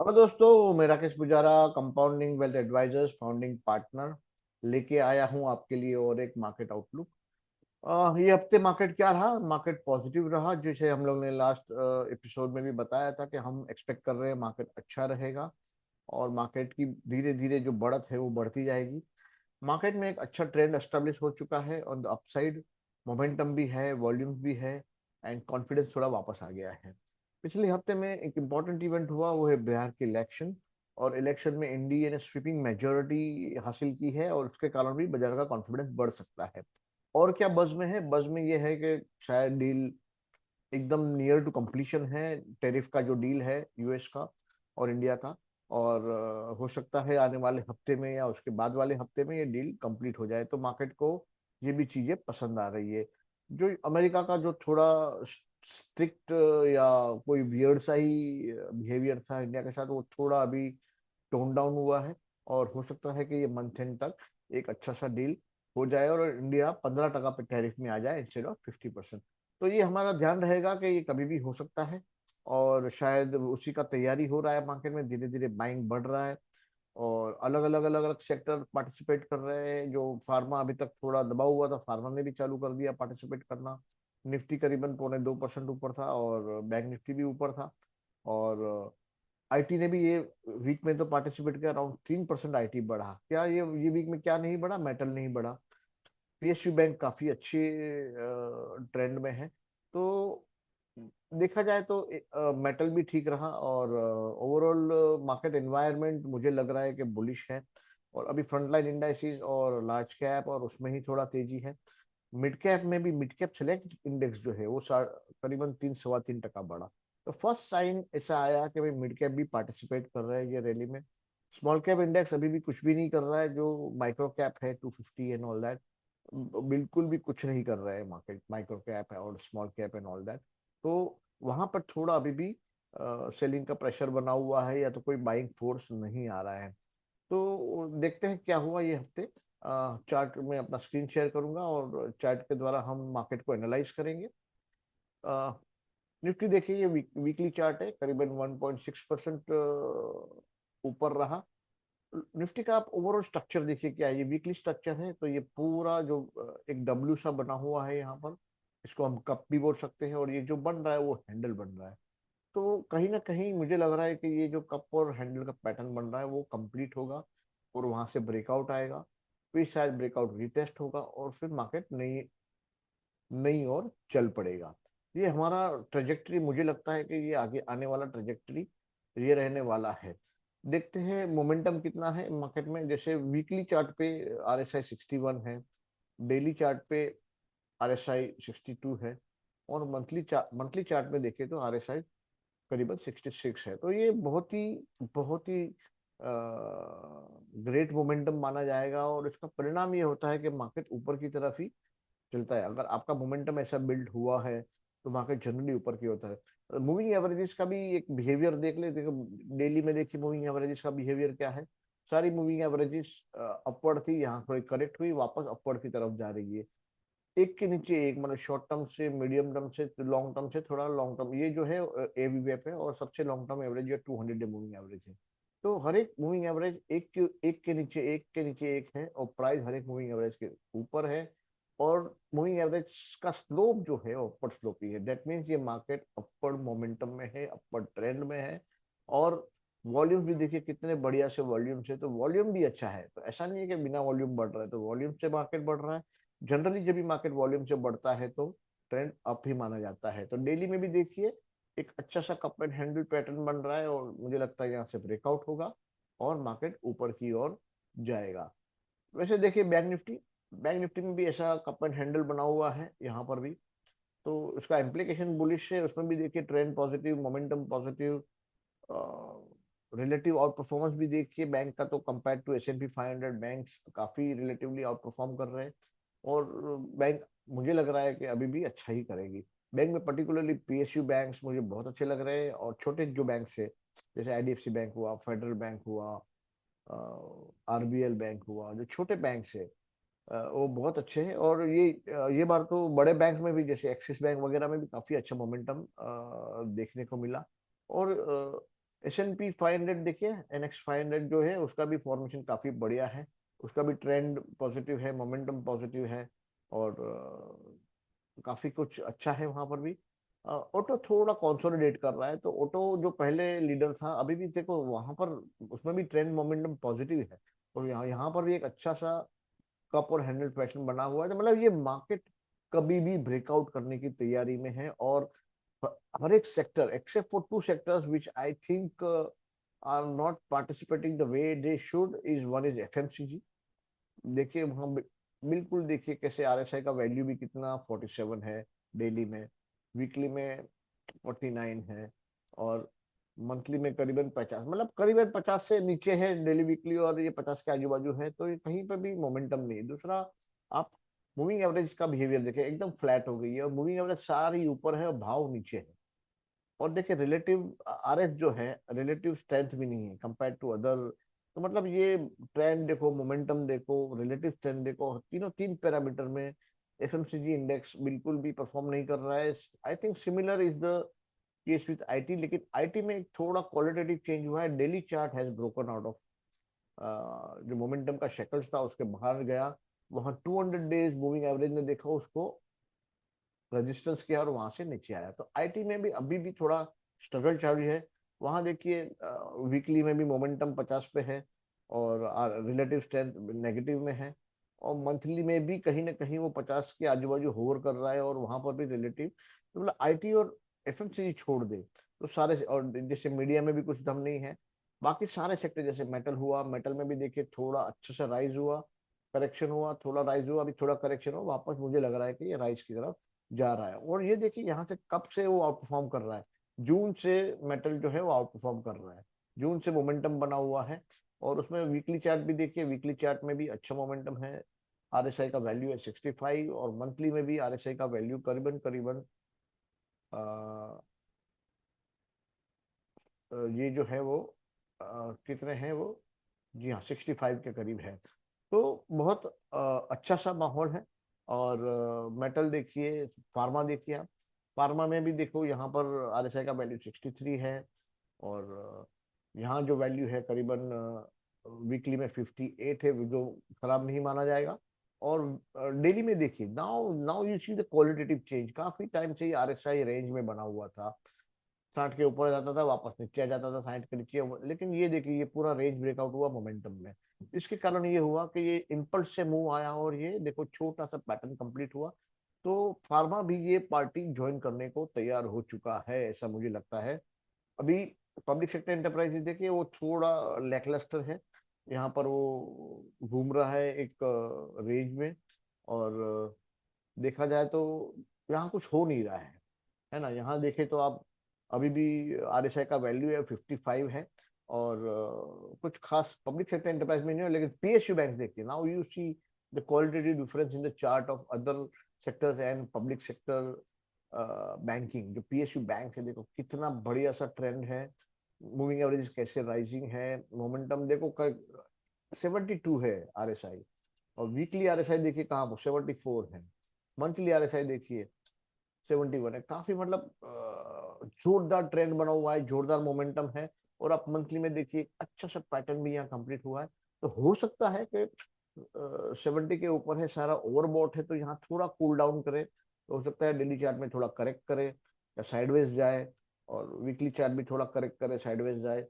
Hello दोस्तों, मेरा Rakesh Pujara, compounding wealth advisors founding partner लेके आया हूं आपके लिए और एक मार्केट आउटलुक। ये हफ्ते मार्केट क्या रहा? मार्केट पॉजिटिव रहा, जैसे हम लोग ने लास्ट एपिसोड में भी बताया था कि हम एक्सपेक्ट कर रहे हैं मार्केट अच्छा रहेगा और मार्केट की धीरे धीरे जो बढ़त है वो बढ़ती जाएगी। मार्केट में एक अच्छा ट्रेंड एस्टेब्लिश हो चुका है ऑन द अपसाइड। मोमेंटम भी है, वॉल्यूम्स भी है एंड कॉन्फिडेंस थोड़ा वापस आ गया है। पिछले हफ्ते में एक इम्पॉर्टेंट इवेंट हुआ, वो है बिहार के इलेक्शन। और इलेक्शन में एनडीए ने स्वीपिंग मेजोरिटी हासिल की है और उसके कारण भी बाजार का कॉन्फिडेंस बढ़ सकता है। और क्या बज़ में है? बज़ में ये है कि शायद डील एकदम नियर टू कंप्लीशन है। टेरिफ का जो डील है यूएस का और इंडिया का। और हो सकता है आने वाले हफ्ते में या उसके बाद वाले हफ्ते में ये डील कंप्लीट हो जाए, तो मार्केट को ये भी चीजें पसंद आ रही है। जो अमेरिका का जो थोड़ा स्ट्रिक्ट या कोई वियर्ड सा ही बिहेवियर था इंडिया के साथ, वो थोड़ा अभी टोन डाउन हुआ है। और हो सकता है कि ये मंथ एंड तक एक अच्छा सा डील हो जाए और इंडिया 15% पे टैरिफ में आ जाए इंस्टेड ऑफ 50%। तो ये हमारा ध्यान रहेगा कि ये कभी भी हो सकता है। और शायद उसी का तैयारी हो रहा है, मार्केट में धीरे धीरे बाइंग बढ़ रहा है। और अलग अलग सेक्टर पार्टिसिपेट कर रहे हैं। जो फार्मा अभी तक थोड़ा दबा हुआ था, फार्मा ने भी चालू कर दिया पार्टिसिपेट करना। निफ्टी करीबन 0.2% ऊपर था और बैंक निफ्टी भी ऊपर था। और आईटी ने भी ये वीक में तो पार्टिसिपेट किया, अराउंड 3% आईटी बढ़ा। क्या ये वीक में क्या नहीं बढ़ा? मेटल नहीं बढ़ा। पीएसयू बैंक काफी अच्छे ट्रेंड में है। तो देखा जाए तो मेटल भी ठीक रहा और ओवरऑल मार्केट एनवायरनमेंट मुझे लग रहा है कि बुलिश है। और अभी फ्रंटलाइन इंडाइसिस और लार्ज कैप और उसमें ही थोड़ा तेजी है। मिड कैप में भी मिड कैप सेलेक्ट इंडेक्स जो है वो करीबन 3 सवा 3% बढ़ा। तो फर्स्ट साइन ऐसा आया कि भाई मिड कैप भी पार्टिसिपेट कर रहा है ये रैली में। स्मॉल कैप इंडेक्स अभी भी कुछ भी नहीं कर रहा है। जो माइक्रो कैप है 250 एंड ऑल दैट, बिल्कुल भी कुछ नहीं कर रहा है मार्केट। माइक्रो कैप है और small cap and all that. तो वहां पर थोड़ा अभी भी सेलिंग का प्रेशर बना हुआ है या तो कोई बाइंग फोर्स नहीं आ रहा है। तो देखते हैं क्या हुआ ये हफ्ते। चार्ट में अपना स्क्रीन शेयर करूंगा और चार्ट के द्वारा हम मार्केट को एनालाइज करेंगे। निफ्टी देखिए, ये वीकली चार्ट है, करीबन 1.6% ऊपर रहा। निफ्टी का आप ओवरऑल स्ट्रक्चर देखिए क्या है। ये वीकली स्ट्रक्चर है, तो ये पूरा जो एक डब्ल्यू सा बना हुआ है यहाँ पर, इसको हम कप भी बोल सकते हैं। और ये जो बन रहा है वो हैंडल बन रहा है। तो कहीं ना कहीं मुझे लग रहा है कि ये जो कप और हैंडल का पैटर्न बन रहा है वो कंप्लीट होगा और वहां से ब्रेकआउट आएगा। फिर शायद ब्रेकआउट रिटेस्ट होगा और फिर मार्केट नई नई और चल पड़ेगा। ये हमारा ट्रेजेक्टरी, मुझे लगता है कि ये आगे आने वाला ट्रेजेक्टरी ये रहने वाला है। देखते हैं मोमेंटम कितना है मार्केट में। जैसे वीकली चार्ट पे RSI 61 है, डेली चार्ट पे RSI 62 है और मंथली चार्ट में देखें तो RSI करीबन 66 है। तो ये बहुत ही ग्रेट मोमेंटम माना जाएगा और इसका परिणाम ये होता है कि मार्केट ऊपर की तरफ ही चलता है। अगर आपका मोमेंटम ऐसा बिल्ड हुआ है तो मार्केट जनरली ऊपर की होता है। मूविंग एवरेजेस का भी एक बिहेवियर देख ले। देखो, डेली में देखिए मूविंग एवरेजेस का बिहेवियर क्या है। सारी मूविंग एवरेजेस अपवर्ड थी, यहाँ थोड़ी करेक्ट हुई, वापस अपवर्ड की तरफ जा रही है। एक के नीचे एक, मतलब शॉर्ट टर्म से मीडियम टर्म से लॉन्ग टर्म से थोड़ा लॉन्ग टर्म, ये जो है एवीवेप है। और सबसे लॉन्ग टर्म एवरेज जो 200 डे मूविंग एवरेज है। तो हर एक मूविंग एवरेज एक के नीचे एक है और प्राइस हर एक मूविंग एवरेज के ऊपर है। और मूविंग एवरेज का स्लोप जो है अपवर्ड स्लोप ही है। दैट मीन्स ये मार्केट अपवर्ड मोमेंटम में है, अपवर्ड ट्रेंड में है। और वॉल्यूम भी देखिए कितने बढ़िया से वॉल्यूम से, तो वॉल्यूम भी अच्छा है। तो ऐसा नहीं है कि बिना वॉल्यूम बढ़ रहा है, तो वॉल्यूम से मार्केट बढ़ रहा है। जनरली जब भी मार्केट वॉल्यूम से बढ़ता है तो ट्रेंड अप ही माना जाता है। तो डेली में भी देखिए एक अच्छा सा कप एंड हैंडल पैटर्न बन रहा है और मुझे लगता है यहाँ से ब्रेकआउट होगा और मार्केट ऊपर की ओर जाएगा। वैसे देखिए बैंक निफ्टी में भी ऐसा कप एंड हैंडल बना हुआ है यहाँ पर भी। तो उसका इम्प्लीकेशन बुलिश है। उसमें भी देखिए trend positive, momentum positive, relative out performance भी देखिए बैंक का। तो कंपेयर टू S&P 500 बैंक काफी रिलेटिवली आउट परफॉर्म कर रहे हैं। और बैंक मुझे लग रहा है कि अभी भी अच्छा ही करेगी। बैंक में पर्टिकुलरली PSU बैंक्स मुझे बहुत अच्छे लग रहे हैं। और छोटे जो बैंक है, जैसे IDFC बैंक हुआ, फेडरल बैंक हुआ, RBL बैंक हुआ, जो छोटे बैंक है वो बहुत अच्छे हैं। और ये बार तो बड़े बैंक में भी, जैसे एक्सिस बैंक वगैरह में भी काफी अच्छा मोमेंटम देखने को मिला। और S&P 500 देखिए, NX 500 जो है उसका भी फॉर्मेशन काफी बढ़िया है, उसका भी ट्रेंड पॉजिटिव है, मोमेंटम पॉजिटिव है, और काफी कुछ अच्छा है वहां पर भी। ऑटो थोड़ा कंसोलिडेट कर रहा है, तो ऑटो जो पहले लीडर था अभी भी देखो वहां पर, उसमें भी ट्रेंड मोमेंटम पॉजिटिव है, और यहाँ यहाँ पर भी एक अच्छा सा कप और हैंडल पैटर्न बना हुआ है, तो मतलब ये मार्केट कभी भी ब्रेकआउट करने की तैयारी में है। और हर एक sector except for two sectors which I think are not participating the way they should, is one is FMCG। देखिए वहां बिल्कुल देखिए कैसे RSI का वैल्यू भी कितना 47 है डेली में, वीकली में 49 है, और मंथली में करीबन 50, मतलब करीबन 50 से नीचे है डेली वीकली, और ये 50 के आजू बाजू है, तो ये कहीं पर भी मोमेंटम नहीं है। दूसरा, आप मूविंग एवरेज का बिहेवियर देखें, एकदम फ्लैट हो गई है, और मूविंग एवरेज सारी ऊपर है और भाव नीचे है। और देखिए रिलेटिव RS जो है, रिलेटिव स्ट्रेंथ भी नहीं है कंपेयर टू अदर। तो मतलब ये ट्रेंड देखो, मोमेंटम देखो, रिलेटिव स्ट्रेंथ देखो, तीनों तीन पैरामीटर में FMCG इंडेक्स बिल्कुल भी परफॉर्म नहीं कर रहा है। I think similar is the case with IT, लेकिन IT में एक थोड़ा क्वालिटेटिव चेंज हुआ है। Daily chart has broken out of जो मोमेंटम का शेकल्स था उसके बाहर गया, वहां 200 डेज मूविंग एवरेज ने देखा उसको रजिस्टेंस किया और वहां से नीचे आया। तो IT में भी अभी भी थोड़ा स्ट्रगल चालू है। वहां देखिए वीकली में भी मोमेंटम 50 पे है, और रिलेटिव स्ट्रेंथ नेगेटिव में है, और मंथली में भी कहीं ना कहीं वो 50 के आजू बाजू होवर कर रहा है, और वहां पर भी रिलेटिव, तो मतलब IT और FMCG छोड़ दे तो सारे, और जैसे मीडिया में भी कुछ दम नहीं है, बाकी सारे सेक्टर जैसे मेटल हुआ, मेटल में भी देखिए थोड़ा अच्छा सा राइज हुआ, करेक्शन हुआ, थोड़ा राइज हुआ, अभी थोड़ा करेक्शन हुआ, वापस मुझे लग रहा है कि ये राइज की तरफ जा रहा है। और ये देखिए यहाँ से कब से वो आउट परफॉर्म कर रहा है, जून से मेटल जो है वो आउट परफॉर्म कर रहा है, जून से मोमेंटम बना हुआ है। और उसमें वीकली चार्ट भी देखिए, वीकली चार्ट में भी अच्छा मोमेंटम है, RSI का वैल्यू है 65, और मंथली में भी RSI का वैल्यू करीबन करीबन ये जो है वो कितने हैं वो, जी हाँ 65 के करीब है। तो बहुत अच्छा सा माहौल है। और मेटल देखिए, फार्मा देखिए आप, फार्मा में भी देखो यहाँ पर RSI का वैल्यू 63 है, और यहाँ जो वैल्यू है करीबन वीकली में 58 है, जो खराब नहीं माना जाएगा। और डेली में देखिए, now now you see the qualitative change, काफी टाइम से ये RSI रेंज में बना हुआ था, 60 के ऊपर जाता था वापस नीचे आ जाता था, 60 के नीचे, लेकिन ये देखिए ये पूरा रेंज ब्रेकआउट हुआ मोमेंटम में। इसके कारण ये हुआ कि ये इम्पल्स से मूव आया, और ये देखो छोटा सा पैटर्न कंप्लीट हुआ। तो फार्मा भी ये पार्टी ज्वाइन करने को तैयार हो चुका है, ऐसा मुझे लगता है। अभी पब्लिक सेक्टर एंटरप्राइज देखिए वो थोड़ा लैकलस्टर है, यहाँ पर वो घूम रहा है एक रेंज में, और देखा जाए तो यहाँ कुछ हो नहीं रहा है ना। यहाँ देखे तो आप अभी भी RSI का वैल्यू है 55 है, और कुछ खास पब्लिक सेक्टर एंटरप्राइज में नहीं है, लेकिन PSU बैंक देखिए, now you see the qualitative difference in the chart of other sectors and public sector banking. जो PSU बैंक है देखो कितना बढ़िया सा ट्रेंड है, मूविंग एवरेज कैसे राइजिंग है, मोमेंटम देखो 72 है RSI, और वीकली RSI देखिए कहाँ पर 74 है, मंथली RSI देखिए 71 है। काफी मतलब जोरदार ट्रेंड बना हुआ है, जोरदार मोमेंटम है। और आप मंथली में देखिए अच्छा सा पैटर्न भी यहाँ कंप्लीट हुआ है। तो हो सकता है कि 70 के ऊपर है, सारा ओवरबॉट है, तो यहाँ थोड़ा कूल डाउन करे, तो हो सकता है डेली चार्ट में थोड़ा करेक्ट करे या साइडवेज जाए, और वीकली चार्ट भी थोड़ा करेक्ट करे, साइडवेज जाए,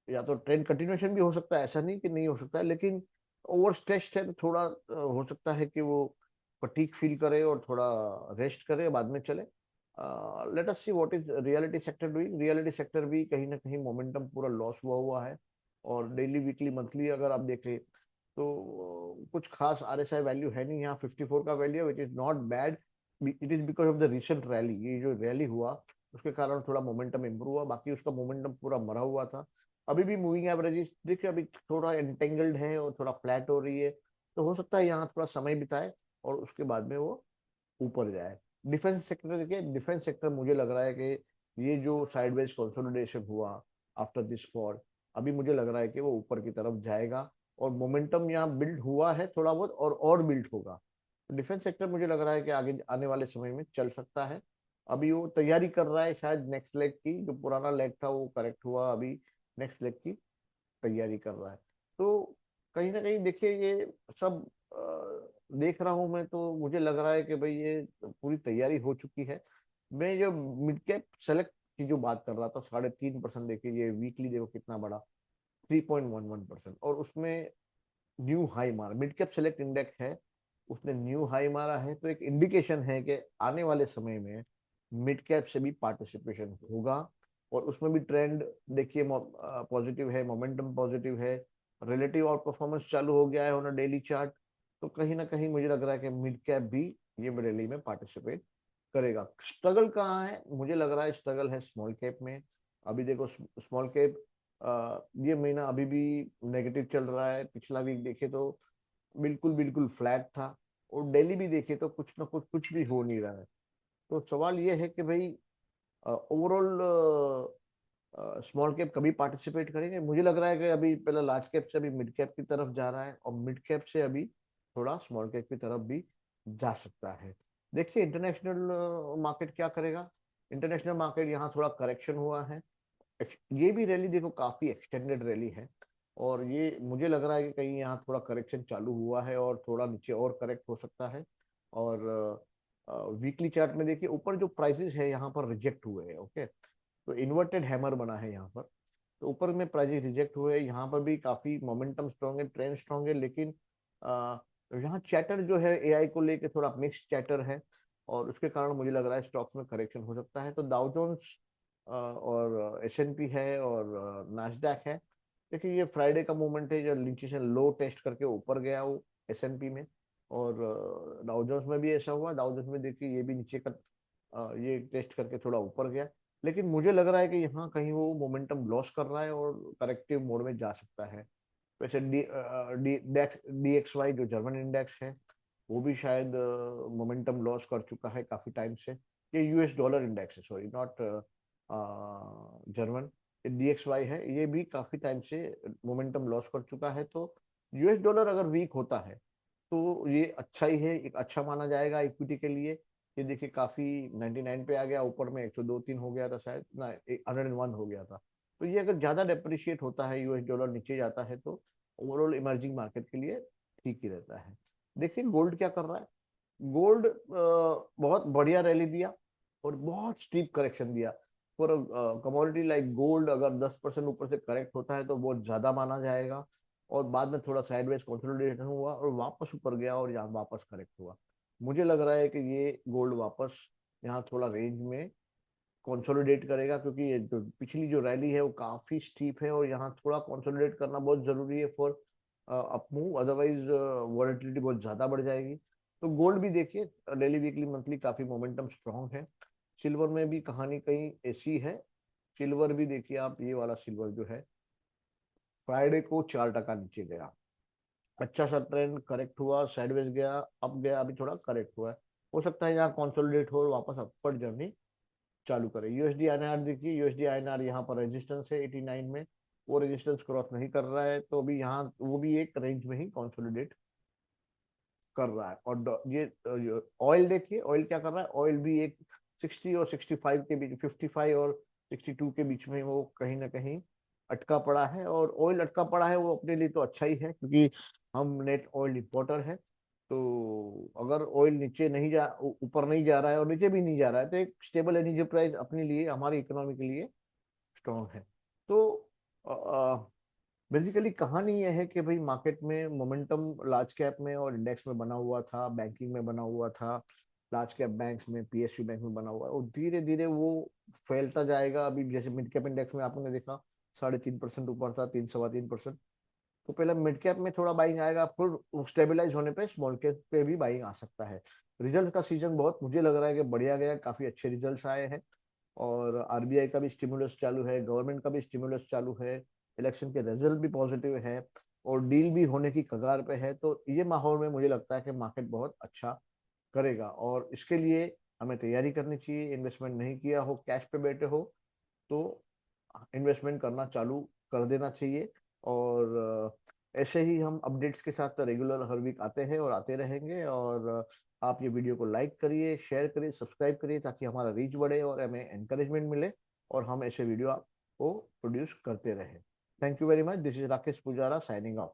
या तो ट्रेंड कंटिन्यूशन भी हो सकता है, ऐसा नहीं कि नहीं हो सकता है, लेकिन ओवर स्ट्रेस्ड है तो थोड़ा हो सकता है कि वो फटीग फील करे और थोड़ा रेस्ट करे, बाद में चले। Let us see what is reality sector doing. Reality sector भी कहीं ना कहीं मोमेंटम पूरा लॉस हुआ हुआ है, और डेली वीकली मंथली अगर आप देखें तो कुछ खास RSI वैल्यू है नहीं, यहाँ 54 का वैल्यू है, which is not bad. It is because of the recent rally, ये जो रैली हुआ उसके कारण थोड़ा मोमेंटम इंप्रूव हुआ, बाकी उसका मोमेंटम पूरा मरा हुआ था। अभी भी मूविंग एवरेजेस देखिए अभी थोड़ा एंटेंगल्ड है और थोड़ा फ्लैट हो रही है, तो हो सकता है यहाँ थोड़ा समय बिताए और उसके बाद में वो ऊपर जाए। डिफेंस सेक्टर देखिए, डिफेंस सेक्टर मुझे लग रहा है कि ये जो साइडवेज कंसोलिडेशन हुआ आफ्टर दिस फॉल, अभी मुझे लग रहा है कि वो ऊपर की तरफ जाएगा, और मोमेंटम यहाँ बिल्ड हुआ है थोड़ा बहुत, और बिल्ड होगा। तो डिफेंस सेक्टर मुझे लग रहा है कि आगे आने वाले समय में चल सकता है। अभी वो तैयारी कर रहा है शायद नेक्स्ट लेग की, जो पुराना लेग था वो करेक्ट हुआ अभी, नेक्स्ट लेग की तैयारी कर रहा है। तो कहीं ना कहीं देखिए ये सब देख रहा हूं मैं, तो मुझे लग रहा है कि भाई ये पूरी तैयारी हो चुकी है। मैं जो मिड कैप सेलेक्ट की जो बात कर रहा था, 3.5% देखिए, ये वीकली देखो कितना बड़ा, 3.11%, और उसमें न्यू हाई मारा, मिड कैप सेलेक्ट इंडेक्स है, उसने न्यू हाई मारा है। तो एक इंडिकेशन है कि आने वाले समय में मिड कैप से भी पार्टिसिपेशन होगा, और उसमें भी ट्रेंड देखिए पॉजिटिव है, मोमेंटम पॉजिटिव है, रिलेटिव आउट परफॉर्मेंस चालू हो गया है ऑन डेली चार्ट। तो कहीं ना कहीं मुझे लग रहा है कि मिड कैप भी ये रैली में पार्टिसिपेट करेगा। स्ट्रगल कहाँ है, मुझे लग रहा है स्ट्रगल है स्मॉल कैप में। अभी देखो स्मॉल कैप ये महीना अभी भी नेगेटिव चल रहा है, पिछला वीक देखे तो बिल्कुल बिल्कुल फ्लैट था, और डेली भी देखे तो कुछ ना कुछ भी हो नहीं रहा है। तो सवाल ये है कि भाई ओवरऑल स्मॉल कैप कभी पार्टिसिपेट करेंगे। मुझे लग रहा है कि अभी पहले लार्ज कैप से अभी मिड कैप की तरफ जा रहा है, और मिड कैप से अभी थोड़ा स्मॉल कैप की तरफ भी जा सकता है। देखिए इंटरनेशनल मार्केट क्या करेगा। इंटरनेशनल मार्केट यहाँ थोड़ा करेक्शन हुआ है। ये भी रैली देखो काफी एक्सटेंडेड रैली है, और ये मुझे लग रहा है कि कहीं यहाँ थोड़ा करेक्शन चालू हुआ है, और थोड़ा नीचे और करेक्ट हो सकता है। और वीकली चार्ट में देखिए ऊपर जो प्राइसेस है यहाँ पर रिजेक्ट हुए हैं, ओके। तो इन्वर्टेड हैमर बना है यहाँ पर, तो ऊपर में प्राइजेस रिजेक्ट हुए, यहाँ पर भी काफी मोमेंटम स्ट्रांग है, ट्रेंड स्ट्रांग है, लेकिन यहाँ चैटर जो है एआई को लेके थोड़ा मिक्स चैटर है, और उसके कारण मुझे लग रहा है स्टॉक्स में करेक्शन हो सकता है। तो डाउ जोन्स और एसएनपी है और नास्डैक है। देखिए ये फ्राइडे का मूवमेंट है, जो नीचे से लो टेस्ट करके ऊपर गया वो एसएनपी में, और डाउ जोन्स में भी ऐसा हुआ। डाउ जोन्स में देखिए ये भी नीचे का ये टेस्ट करके थोड़ा ऊपर गया, लेकिन मुझे लग रहा है कि यहाँ कहीं वो मोमेंटम लॉस कर रहा है और करेक्टिव मोड में जा सकता है। वैसे DXY जो जर्मन इंडेक्स है, वो भी शायद मोमेंटम लॉस कर चुका है काफी टाइम से। ये यूएस डॉलर इंडेक्स है, सॉरी नॉट जर्मन, DXY है, ये भी काफी टाइम से मोमेंटम लॉस कर चुका है। तो यूएस डॉलर अगर वीक होता है तो ये अच्छा ही है, एक अच्छा माना जाएगा इक्विटी के लिए। ये देखिए काफी 99 पे आ गया, ऊपर में 102-3 हो गया था शायद ना, 101 हो गया था। तो ये अगर ज्यादा डेप्रिशिएट होता है, यूएस डॉलर नीचे जाता है, तो ओवरऑल इमर्जिंग मार्केट के लिए ठीक ही रहता है। देखिए गोल्ड क्या कर रहा है। गोल्ड बहुत बढ़िया रैली दिया, और बहुत स्टीप करेक्शन दिया। फॉर कमोडिटी लाइक गोल्ड अगर 10% ऊपर से करेक्ट होता है तो बहुत ज्यादा माना जाएगा, और बाद में थोड़ा साइडवेज कंसोलिडेशन हुआ और वापस ऊपर गया, और यहाँ वापस करेक्ट हुआ। मुझे लग रहा है कि ये गोल्ड वापस यहाँ थोड़ा रेंज में कंसोलिडेट करेगा, क्योंकि ये जो पिछली जो रैली है वो काफी स्टीप है, और यहाँ थोड़ा कंसोलिडेट करना बहुत जरूरी है for up move, otherwise volatility बहुत ज्यादा बढ़ जाएगी। तो गोल्ड भी देखिए डेली वीकली मंथली काफी मोमेंटम स्ट्रांग है। सिल्वर में भी कहानी कहीं ऐसी है। सिल्वर भी देखिए आप, ये वाला सिल्वर जो है फ्राइडे को 4% नीचे गया, अच्छा सा ट्रेंड करेक्ट हुआ, साइडवेज गया, अप गया, अभी थोड़ा करेक्ट हुआ है। हो सकता है यहाँ कंसोलिडेट हो और वापस अपवर्ड जर्नी चालू करे। यूएसडी आईएनआर देखिए, यूएसडी आईएनआर यहाँ पर रेजिस्टेंस है 89 में, वो रेजिस्टेंस क्रॉस नहीं कर रहा है, तो अभी यहाँ वो भी एक रेंज में ही कंसोलिडेट कर रहा है। और ये ऑयल देखिए, ऑयल क्या कर रहा है, ऑयल भी एक 60 और 65 के बीच, 55 और 62 के बीच में वो कहीं ना कहीं अटका पड़ा है। और ऑयल अटका पड़ा है वो अपने लिए तो अच्छा ही है, क्योंकि हम नेट ऑयल इंपोर्टर है। तो अगर ऑयल नीचे नहीं जा, ऊपर नहीं जा रहा है और नीचे भी नहीं जा रहा है, तो एक स्टेबल एनर्जी प्राइस अपने लिए, हमारी इकोनॉमी के लिए स्ट्रॉन्ग है। तो बेसिकली कहानी यह है कि भाई मार्केट में मोमेंटम लार्ज कैप में और इंडेक्स में बना हुआ था, बैंकिंग में बना हुआ था, लार्ज कैप बैंक्स में, पीएसयू बैंक में बना हुआ है, और धीरे धीरे वो फैलता जाएगा। अभी जैसे मिड कैप इंडेक्स में आपने देखा 3.5% ऊपर था, 3 सवा 3%। तो पहले मिड कैप में थोड़ा बाइंग आएगा, फिर स्टेबलाइज होने पे स्मॉल कैप पे भी बाइंग आ सकता है। रिजल्ट का सीजन बहुत मुझे लग रहा है कि बढ़िया गया, काफी अच्छे रिजल्ट्स आए हैं, और आरबीआई का भी स्टिमुलस चालू है, गवर्नमेंट का भी स्टिमुलस चालू है, इलेक्शन के रिजल्ट भी पॉजिटिव है, और डील भी होने की कगार पे है। तो ये माहौल में मुझे लगता है कि मार्केट बहुत अच्छा करेगा, और इसके लिए हमें तैयारी करनी चाहिए। इन्वेस्टमेंट नहीं किया हो, कैश पे बैठे हो, तो इन्वेस्टमेंट करना चालू कर देना चाहिए। और ऐसे ही हम अपडेट्स के साथ रेगुलर हर वीक आते हैं और आते रहेंगे। और आप ये वीडियो को लाइक करिए, शेयर करिए, सब्सक्राइब करिए, ताकि हमारा रीच बढ़े और हमें एनकरेजमेंट मिले, और हम ऐसे वीडियो वो प्रोड्यूस करते रहे। Thank you very much. This is Rakesh Pujara signing off.